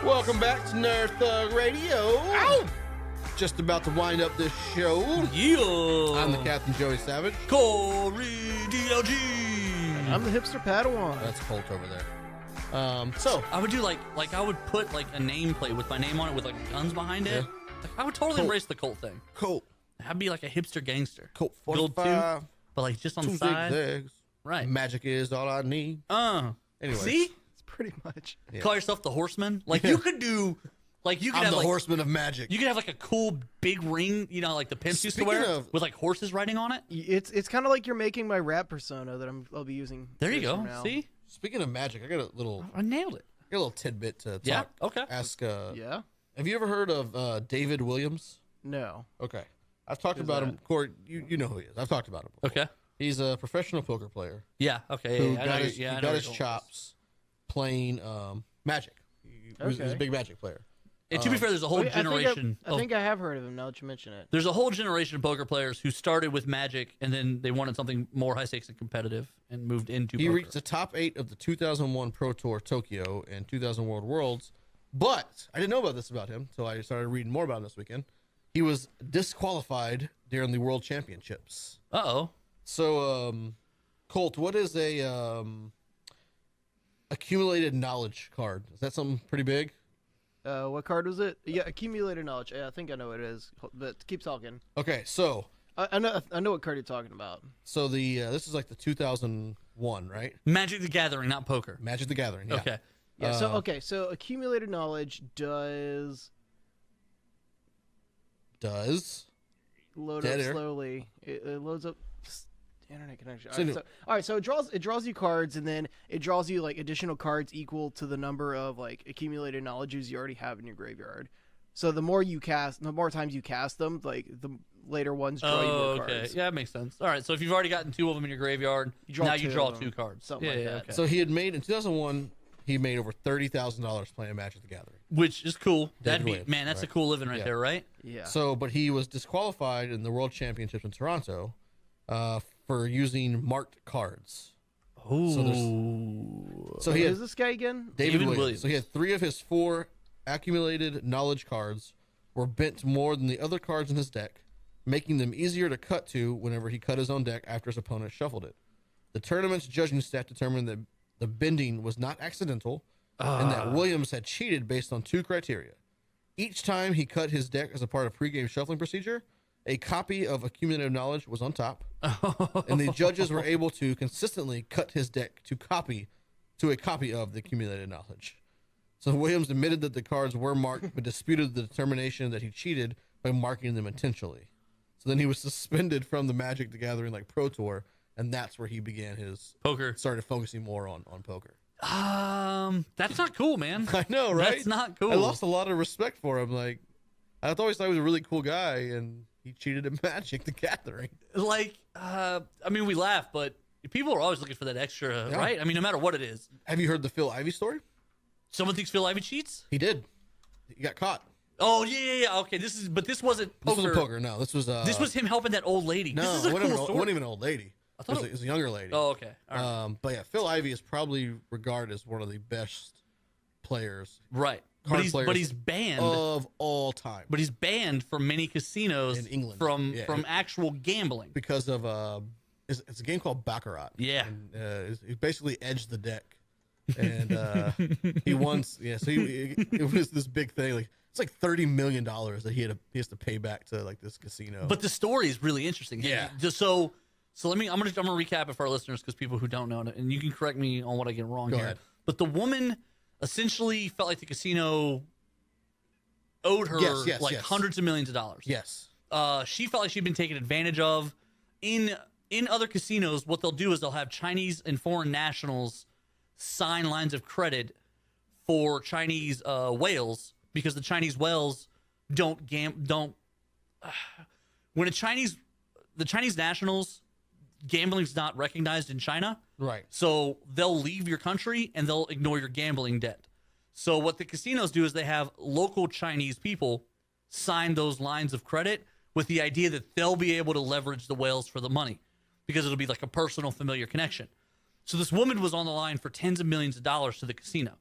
Welcome back to Nerd Thug Radio. Ow! Just about to wind up this show. Yeah. I'm the Captain Joey Savage. Corey DLG. I'm the hipster Padawan. That's Colt over there. So I would do like I would put like a nameplate with my name on it with like guns behind it. Like, I would totally embrace the Colt thing. Colt. I'd be like a hipster gangster. Colt Build 45. two, but like just on the Two side. zigzags. Right. Magic is all I need. Anyway. See? It's pretty much. Yeah. Call yourself the Horseman. Like you could do, like you could I'm have the like, horseman of magic. you could have like a cool big ring, you know, like the pimps used to Speaking wear of- with like horses riding on it. It's kind of like you're making my rap persona that I'll be using. There you years go. from now. See? Speaking of magic, I got a little I nailed it. tidbit to talk. Yeah, okay. Ask. Yeah. Have you ever heard of David Williams? No. Okay. I've talked Who's about that? him. Corey, you know who he is. I've talked about him before. Okay. He's a professional poker player Yeah. Okay. who Yeah, I know got you- his, yeah, I he know got where his you're going with this. chops playing Magic. He was a Okay. big Magic player. And to be fair, there's a whole Wait, generation. I think I have heard of him now that you mention it. There's a whole generation of poker players who started with Magic and then they wanted something more high stakes and competitive and moved into He poker. reached the top 8 of the 2001 Pro Tour Tokyo and 2000 World Worlds. But I didn't know about this about him until I started reading more about him this weekend. He was disqualified during the World Championships. Uh-oh. So, Colt, what is a accumulated knowledge card? Is that something pretty big? What card was it? Yeah, accumulated knowledge. Yeah, I think I know what it is. But keep talking. Okay, so I know what card you're talking about. the this is like the 2001, right? Magic the Gathering, not poker. Magic the Gathering. Yeah. Okay. Yeah. So accumulated knowledge does load Dead up air. slowly. It loads up. Internet connection. So- All right, so it draws you cards, and then it draws you like additional cards equal to the number of like accumulated knowledges you already have in your graveyard. So the more times you cast them, like the later ones draw you more okay. cards. Yeah, that makes sense. All right, so if you've already gotten 2 of them in your graveyard, draw now you two draw of them. 2 cards. Something yeah, like yeah, that. okay. So he had made in 2001. He made over $30,000 playing Magic the Gathering. Which is cool. That'd be, Williams, man, that's right. a cool living right Yeah. there, right? Yeah. So, but he was disqualified in the World Championships in Toronto for using marked cards. Ooh. So he Who had is this guy again? David David Williams. Williams. So he had 3 of his 4 accumulated knowledge cards were bent more than the other cards in his deck, making them easier to cut to whenever he cut his own deck after his opponent shuffled it. The tournament's judging staff determined that the bending was not accidental and that Williams had cheated based on 2 criteria. Each time he cut his deck as a part of pregame shuffling procedure, a copy of accumulative knowledge was on top, and the judges were able to consistently cut his deck to a copy of the accumulated knowledge. So Williams admitted that the cards were marked, but disputed the determination that he cheated by marking them intentionally. So then he was suspended from the Magic the Gathering like Pro Tour, and that's where he began his Poker. started focusing more on poker. That's not cool, man. I know, right? That's not cool. I lost a lot of respect for him. Like, I always thought he was a really cool guy, and he cheated at Magic the Gathering. Like, I mean, we laugh, but people are always looking for that extra, Yeah. right? I mean, no matter what it is. Have you heard the Phil Ivey story? Someone thinks Phil Ivey cheats? He did. He got caught. Oh, yeah. Okay, this wasn't This poker. wasn't poker. No, this was. This was him helping that old lady. No, this is a it wasn't, cool it story. wasn't even an old lady. It thought was a younger lady. Oh, okay. All right. But yeah, Phil Ivey is probably regarded as one of the best players Right. card But players he's banned. of all time. But he's banned from many casinos In England. from Yeah. actual gambling. Because of it's a game called Baccarat. Yeah. And, he basically edged the deck, and he once so it was this big thing. Like it's like $30 million that he has to pay back to like this casino. But the story is really interesting. Yeah. So I'm gonna recap it for our listeners because people who don't know it, and you can correct me on what I get wrong Go here. ahead. But the woman essentially felt like the casino owed her Yes, hundreds of millions of dollars. yes, She felt like she'd been taken advantage of. In other casinos, what they'll do is they'll have Chinese and foreign nationals sign lines of credit for Chinese whales because the Chinese whales don't when the Chinese nationals gambling's not recognized in China. right. So they'll leave your country and they'll ignore your gambling debt. So what the casinos do is they have local Chinese people sign those lines of credit with the idea that they'll be able to leverage the whales for the money because it'll be like a personal, familiar connection. So this woman was on the line for tens of millions of dollars to the casino.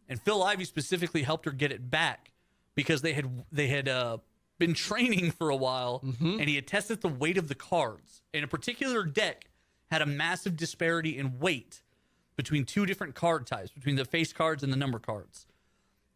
and Phil Ivey specifically helped her get it back because they had been training for a while, and he had tested the weight of the cards. And a particular deck had a massive disparity in weight between two different card types, between the face cards and the number cards.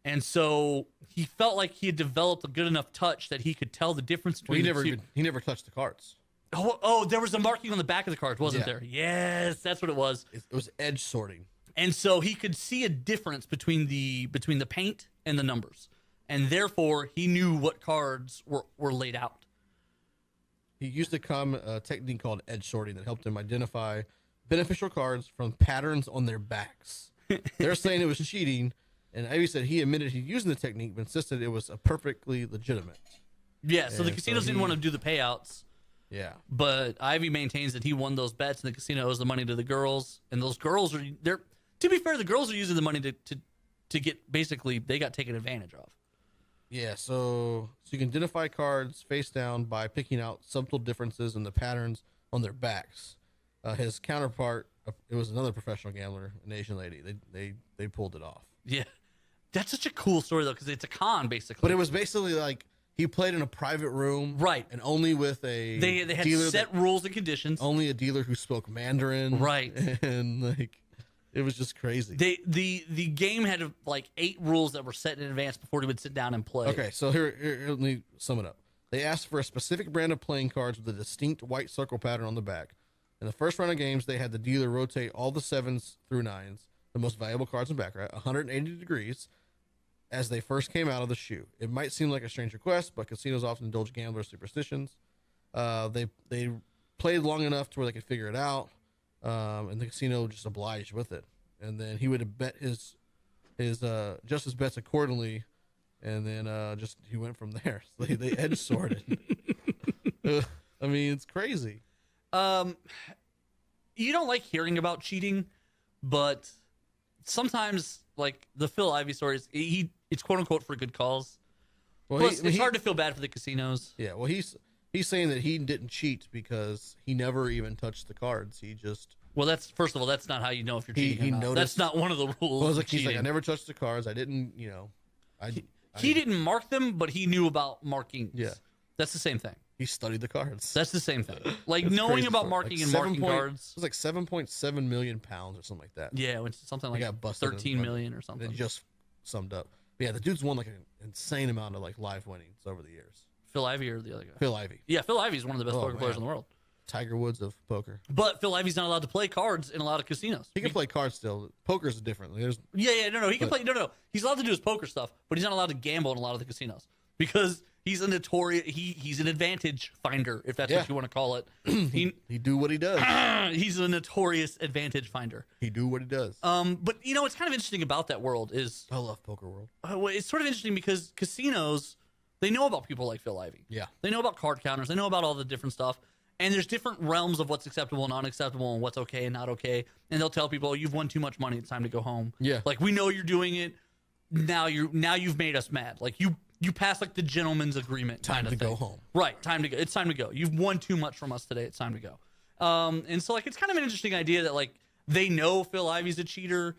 And so he felt like he had developed a good enough touch that he could tell the difference between he never touched the cards. Oh, there was a marking on the back of the cards, wasn't Yeah. there? Yes, that's what it was. It was edge sorting. And so he could see a difference between the paint and the numbers. And therefore, he knew what cards were laid out. He used a technique called edge sorting that helped him identify beneficial cards from patterns on their backs. They're saying it was cheating, and Ivy said he admitted he used the technique, but insisted it was perfectly legitimate. Yeah, so the And casinos didn't want to do the payouts. Yeah. But Ivy maintains that he won those bets, and the casino owes the money to the girls. And those girls they're to be fair, the girls are using the money to get, basically, they got taken advantage of. Yeah, so you can identify cards face down by picking out subtle differences in the patterns on their backs. His counterpart, it was another professional gambler, an Asian lady. They pulled it off. Yeah. That's such a cool story, though, because it's a con, basically. But it was basically like he played in a private room. Right. And only with a They had dealer set rules and conditions. only a dealer who spoke Mandarin. Right. And like it was just crazy. The game had like 8 rules that were set in advance before he would sit down and play. Okay, so here let me sum it up. They asked for a specific brand of playing cards with a distinct white circle pattern on the back. In the first round of games, they had the dealer rotate all the 7s through 9s, the most valuable cards in baccarat, 180 degrees, as they first came out of the shoe. It might seem like a strange request, but casinos often indulge gamblers' superstitions. They played long enough to where they could figure it out, and the casino just obliged with it. And then he would bet his just his bets accordingly, and then he went from there. So they edge sorted. I mean, it's crazy. You don't like hearing about cheating, but sometimes, like the Phil Ivey stories, it's quote unquote for good cause. Well, Plus, it's hard to feel bad for the casinos. Yeah, well, he's saying that he didn't cheat because he never even touched the cards. He just That's first of all, that's not how you know if you're cheating. he or not. noticed- That's not one of the rules. well, of he's like I cheating. never touched the cards. I didn't, He didn't mark them, but he knew about markings. Yeah. That's the same thing. he studied the cards. That's the same thing. Like That's knowing crazy about story. marking Like and marking cards. It was like 7.7 million pounds or something like that. Yeah, it's something like got busted in 13 front. million or something. It just summed up. But yeah, the dude's won like an insane amount of like live winnings over the years. Phil Ivey or the other guy? Phil Ivey, Yeah, Phil Ivey's one of the best Oh, poker players man. in the world. Tiger Woods of poker. But Phil Ivey's not allowed to play cards in a lot of casinos. He can play cards still. Poker's different. There's No. He can play. No. He's allowed to do his poker stuff, but he's not allowed to gamble in a lot of the casinos because he's a notorious. He's an advantage finder, if that's Yeah. what you want to call it. he do what he does. He's a notorious advantage finder. He do what he does. But what's kind of interesting about that world is I love Poker World. well, it's sort of interesting because casinos, they know about people like Phil Ivey. Yeah. They know about card counters. They know about all the different stuff. And there's different realms of what's acceptable and unacceptable and what's okay and not okay. And they'll tell people, you've won too much money. It's time to go home. Yeah. Like, we know you're doing it. Now you've made us mad. Like, you passed like the gentleman's agreement. Time kind of to go thing. home. Right. Time to go. It's time to go. You've won too much from us today. It's time to go. And so like, it's kind of an interesting idea that like, they know Phil Ivey's a cheater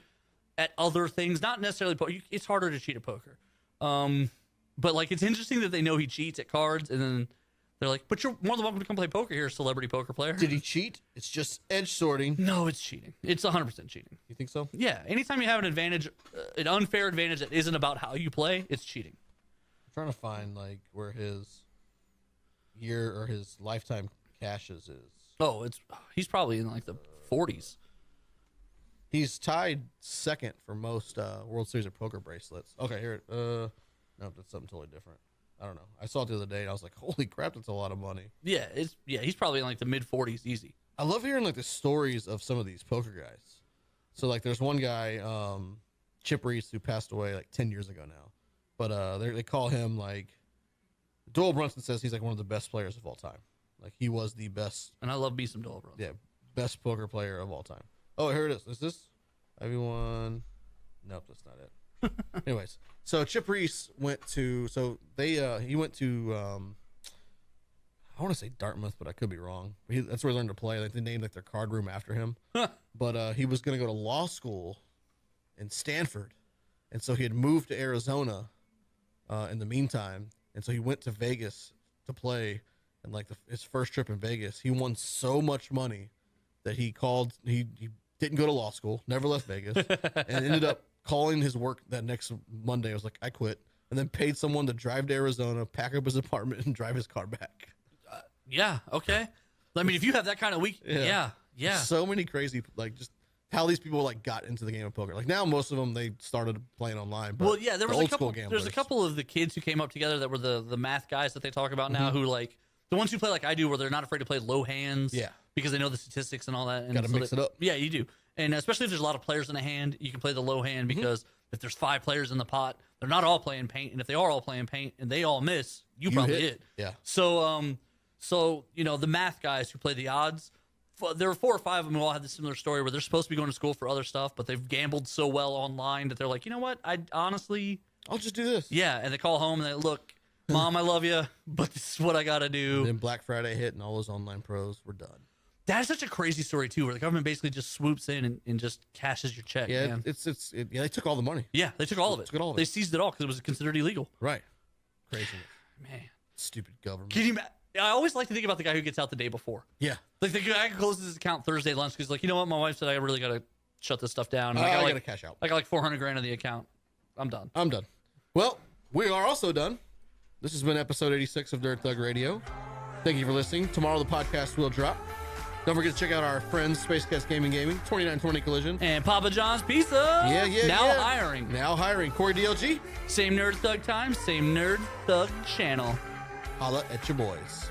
at other things, not necessarily poker. It's harder to cheat at poker. But like, it's interesting that they know he cheats at cards, and then they're like, "But you're more than welcome to come play poker here, celebrity poker player." Did he cheat? It's just edge sorting. No, it's cheating. It's 100% cheating. You think so? Yeah, anytime you have an advantage, an unfair advantage that isn't about how you play, it's cheating. I'm trying to find like where his year or his lifetime cashes is. Oh, he's probably in like the 40s. He's tied second for most World Series of Poker bracelets. Okay, here. No, that's something totally different. I don't know. I saw it the other day and I was like, holy crap, that's a lot of money. Yeah, he's probably in like the mid 40s, easy. I love hearing like the stories of some of these poker guys. So like there's one guy, Chip Reese, who passed away like 10 years ago now. But they call him like, Doyle Brunson says he's like one of the best players of all time. Like he was the best, And I love me some Dole Brothers. yeah, best poker player of all time. Oh, here it is. Is this everyone? Nope, that's not it. Anyways, so Chip Reese went to, he went to, I want to say Dartmouth, but I could be wrong. That's where he learned to play. Like they named like their card room after him. But he was going to go to law school in Stanford, And so he had moved to Arizona in the meantime. And so he went to Vegas to play. And like his first trip in Vegas, he won so much money that he didn't go to law school, never left Vegas, and ended up calling his work that next Monday. I was like, I quit. And then paid someone to drive to Arizona, pack up his apartment, and drive his car back. Yeah. Okay. I mean, if you have that kind of week, yeah. So many crazy, like, just how these people like got into the game of poker. Like now, most of them they started playing online. But well, yeah, there was old a couple. school gamblers. There's a couple of the kids who came up together that were the math guys that they talk about now, who like the ones who play like I do, where they're not afraid to play low hands, because they know the statistics and all that. And got to mix it up. Yeah, you do, and especially if there's a lot of players in a hand, you can play the low hand because if there's 5 players in the pot, they're not all playing paint, and if they are all playing paint and they all miss, you probably hit. Yeah. So you know the math guys who play the odds. There were 4 or 5 of them who all had the similar story where they're supposed to be going to school for other stuff, but they've gambled so well online that they're like, you know what? I'll just do this. Yeah, and they call home and they look, Mom, I love you, but this is what I got to do. And then Black Friday hit and all those online pros were done. That is such a crazy story too, where the government basically just swoops in and just cashes your check. Yeah, man. they took all the money. Yeah, they took all of it. They seized it all because it was considered illegal. Right. Crazy. Man. Stupid government. Can you imagine? I always like to think about the guy who gets out the day before. Yeah. Like the guy who closes his account Thursday lunch because like, you know what? My wife said I really got to shut this stuff down. And I got to cash out. I got like $400,000 in the account. I'm done. Well, we are also done. This has been episode 86 of Nerd Thug Radio. Thank you for listening. Tomorrow the podcast will drop. Don't forget to check out our friends Spacecast Gaming, 2920 Collision. And Papa John's Pizza. Now hiring. Corey DLG. Same Nerd Thug time, same Nerd Thug channel. Holla at your boys.